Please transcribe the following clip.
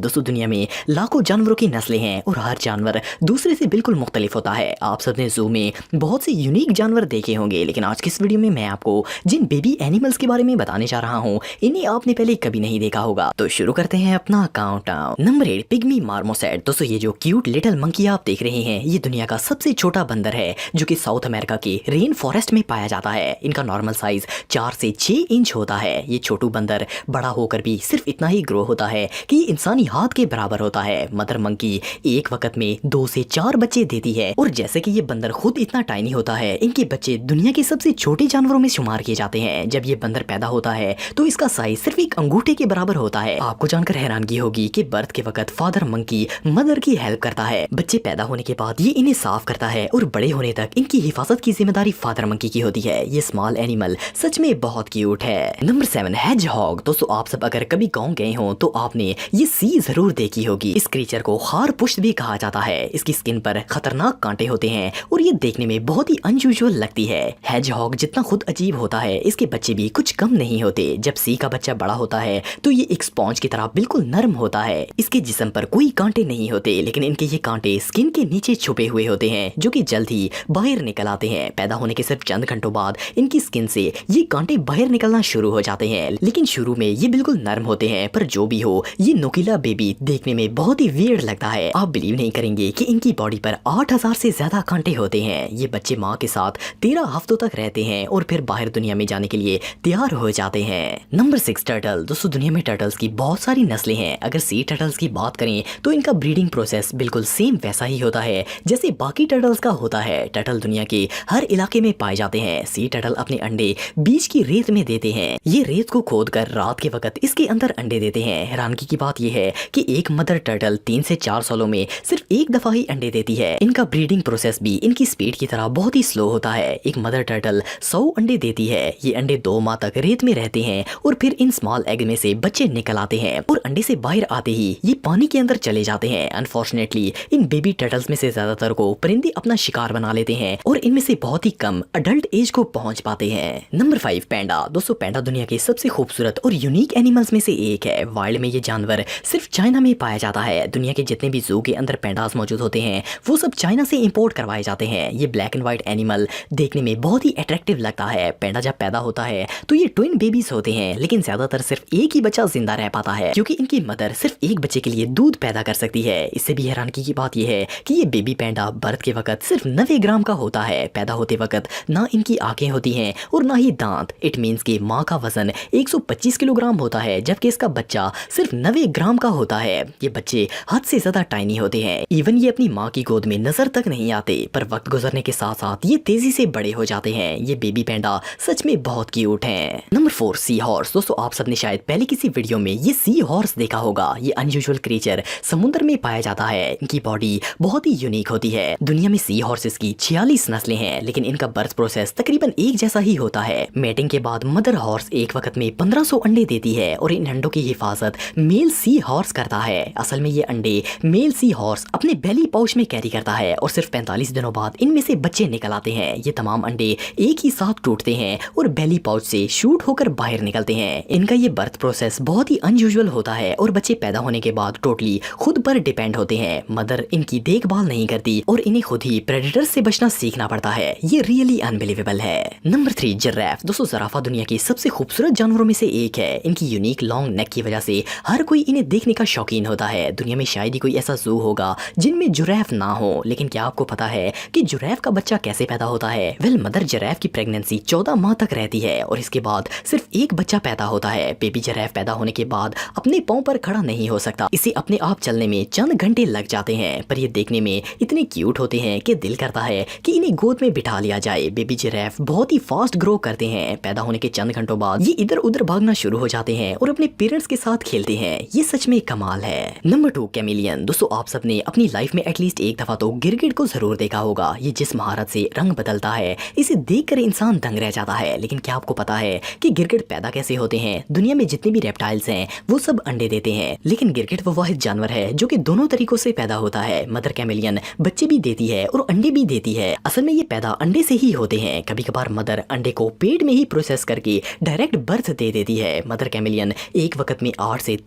दोस्तों दुनिया में लाखों जानवरों की नस्लें हैं और हर जानवर दूसरे से बिल्कुल मुख्तलिफ होता है। आप सबने ज़ू में बहुत से यूनिक जानवर देखे होंगे, लेकिन आज की इस वीडियो में मैं आपको जिन बेबी एनिमल्स के बारे में बताने जा रहा हूँ इन्हें आपने पहले कभी नहीं देखा होगा। तो शुरू करते हैं अपना काउंटडाउन। Number 8, pygmy marmoset. दोस्तों ये जो क्यूट लिटिल मंकी आप देख रहे हैं ये दुनिया का सबसे छोटा बंदर है जो कि साउथ अमेरिका के रेन फॉरेस्ट में पाया जाता है। इनका नॉर्मल साइज 4 से 6 इंच होता है। ये छोटू बंदर बड़ा होकर भी सिर्फ इतना ही ग्रो होता है कि ये इंसानी हाथ के बराबर होता है। मदर मंकी एक वक्त में 2 से 4 बच्चे देती है और जैसे कि ये बंदर खुद इतना टाइनी होता है, इनके बच्चे दुनिया के सबसे छोटे जानवरों में शुमार किए जाते हैं। जब ये बंदर पैदा होता है तो इसका साइज सिर्फ एक अंगूठे के बराबर होता है। आपको जानकर हैरानगी होगी कि बर्थ के वक्त फादर मंकी मदर की हेल्प करता है। बच्चे पैदा होने के बाद ये इन्हें साफ करता है और बड़े होने तक इनकी हिफाजत की जिम्मेदारी फादर मंकी की होती है। ये स्मॉल एनिमल सच में बहुत क्यूट है। Number 7, hedgehog. दोस्तों आप सब अगर कभी गाँव गए हो तो आपने ये सी जरूर देखी होगी। इस क्रीचर को खार पुष्ट भी कहा जाता है। इसकी स्किन पर खतरनाक कांटे होते हैं और ये देखने में बहुत ही अनयूजुअल लगती है। हेजहॉग जितना खुद अजीब होता है इसके बच्चे भी कुछ कम नहीं होते। जब सी का बच्चा बड़ा होता है तो ये एक स्पॉन्ज की तरह बिल्कुल नरम होता है। इसके जिस्म पर कोई कांटे नहीं होते, लेकिन इनके ये कांटे स्किन के नीचे छुपे हुए होते हैं जो कि जल्द ही बाहर निकल आते हैं। पैदा होने के सिर्फ चंद घंटों बाद इनकी स्किन से ये कांटे बाहर निकलना शुरू हो जाते हैं, लेकिन शुरू में ये बिल्कुल नरम होते हैं। पर जो भी हो ये नुकीला बेबी देखने में बहुत ही वियर्ड लगता है। आप बिलीव नहीं करेंगे कि इनकी बॉडी पर 8000 से ज्यादा कांटे होते हैं। ये बच्चे माँ के साथ 13 हफ्तों तक रहते हैं और फिर बाहर दुनिया में जाने के लिए तैयार हो जाते हैं। Number 6, turtle. दोस्तों दुनिया में टर्टल्स की बहुत सारी नस्लें हैं। अगर सी टर्टल्स की बात करें तो इनका ब्रीडिंग प्रोसेस बिल्कुल सेम वैसा ही होता है जैसे बाकी टर्टल्स का होता है। टर्टल दुनिया के हर इलाके में पाए जाते हैं। सी टर्टल अपने अंडे बीच की रेत में देते हैं। ये रेत को खोदकर रात के वक्त इसके अंदर अंडे देते हैं। हैरानगी की बात यह है कि एक मदर टर्टल 3 से 4 सालों में सिर्फ एक दफा ही अंडे देती है। इनका ब्रीडिंग प्रोसेस भी इनकी स्पीड की तरह बहुत ही स्लो होता है। एक मदर टर्टल 100 अंडे देती है। ये अंडे 2 माह तक रेत में रहते हैं और फिर इन स्मॉल एग में से बच्चे निकल आते हैं और अंडे से बाहर आते ही ये पानी के अंदर चले जाते हैं। अनफॉर्चुनेटली इन बेबी टर्टल्स में से ज्यादातर को परिंदे अपना शिकार बना लेते हैं और इनमें से बहुत ही कम अडल्ट एज को पहुंच पाते हैं। नंबर 5, पैंडा। दोस्तों पैंडा दुनिया के सबसे खूबसूरत और यूनिक एनिमल्स में से एक है। वाइल्ड में ये जानवर सिर्फ चाइना में पाया जाता है। दुनिया के जितने भी ज़ू के अंदर पैंडास मौजूद होते हैं वो सब चाइना से इंपोर्ट करवाए जाते हैं। ये ब्लैक एंड व्हाइट एनिमल देखने में बहुत ही अट्रैक्टिव लगता है। पैंडा जब पैदा होता है तो ये ट्विन बेबीज होते हैं, लेकिन ज्यादातर सिर्फ एक ही बच्चा जिंदा रह पाता है क्योंकि इनकी मदर सिर्फ एक बच्चे के लिए दूध पैदा कर सकती है। इससे भी हैरानगी की बात यह है कि ये बेबी पैंडा बर्थ के वक्त सिर्फ 90 ग्राम का होता है। पैदा होते वक्त ना इनकी आंखें होती हैं और ना ही दांत। इट मीन्स कि माँ का वजन 125 किलोग्राम होता है जबकि इसका बच्चा सिर्फ 90 ग्राम का होता है। ये बच्चे हद से ज्यादा टाइनी होते हैं। इवन ये अपनी माँ की गोद में नजर तक नहीं आते, पर वक्त गुजरने के साथ साथ ये तेजी से बड़े हो जाते हैं। ये बेबी पैंडा सच में बहुत क्यूट हैं। Number 4, sea horse. दोस्तों आप सबने शायद पहले किसी वीडियो में ये सी हॉर्स देखा होगा। ये अनयूजुअल क्रीचर समुद्र में पाया जाता है। इनकी बॉडी बहुत ही यूनिक होती है। दुनिया में सी हॉर्सेस की 46 नस्लें हैं, लेकिन इनका बर्थ प्रोसेस तकरीबन एक जैसा ही होता है। मेटिंग के बाद मदर हॉर्स एक वक्त में 1500 अंडे देती है और इन अंडों की हिफाजत मेल सी हॉर्स करता है। असल में ये अंडे मेल सी हॉर्स अपने बेली पाउच में कैरी करता है और सिर्फ 45 दिनों बाद इनमें से बच्चे निकल आते हैं। ये तमाम अंडे एक ही साथ टूटते हैं और बेली पाउच से शूट होकर बाहर निकलते हैं। इनका ये बर्थ प्रोसेस बहुत ही अनयूजुअल होता है और बच्चे पैदा होने के बाद टोटली खुद पर डिपेंड होते हैं। मदर इनकी देखभाल नहीं करती और इन्हें खुद ही प्रेडेटर्स से बचना सीखना पड़ता है। ये रियली अनबिलीवेबल है। Number 3, giraffe. दोस्तों ज़राफ़ा दुनिया की सबसे खूबसूरत जानवरों में से एक है। इनकी यूनिक लॉन्ग नेक की वजह से हर कोई इन्हें देखने का शौकीन होता है। दुनिया में शायद ही कोई ऐसा ज़ू होगा जिनमें जिराफ ना हो, लेकिन क्या आपको पता है कि जिराफ का बच्चा कैसे पैदा होता है? वेल मदर जिराफ की प्रेगनेंसी 14 माह तक रहती है और इसके बाद सिर्फ एक बच्चा पैदा होता है। बेबी जिराफ पैदा होने के बाद अपने पांव पर खड़ा नहीं हो सकता। इसे अपने आप चलने में चंद घंटे लग जाते हैं, पर ये देखने में इतने क्यूट होते हैं कि दिल करता है कि इन्हें गोद में बिठा लिया जाए। बेबी जिराफ बहुत ही फास्ट ग्रो करते हैं। पैदा होने के चंद घंटों बाद ये इधर उधर भागना शुरू हो जाते हैं और अपने पेरेंट्स के साथ खेलते हैं। ये सच में कमाल है। Number 2, chameleon. दोस्तों आप सबने अपनी लाइफ में एटलीस्ट एक दफा तो गिरगिट को जरूर देखा होगा। ये जिस महारत से रंग बदलता है इसे देखकर इंसान दंग रह जाता है। लेकिन क्या आपको पता है कि गिरगिट पैदा कैसे होते हैं? दुनिया में जितने भी रेप्टाइल्स हैं वो सब अंडे देते हैं, लेकिन गिरगिट वो वाहिद जानवर है जो कि दोनों तरीकों से पैदा होता है। मदर कैमिलियन बच्चे भी देती है और अंडे भी देती है। असल में ये पैदा अंडे से ही होते हैं। कभी कभार मदर अंडे को पेट में ही प्रोसेस करके डायरेक्ट बर्थ दे देती है। मदर कैमिलियन एक वक्त में 8 से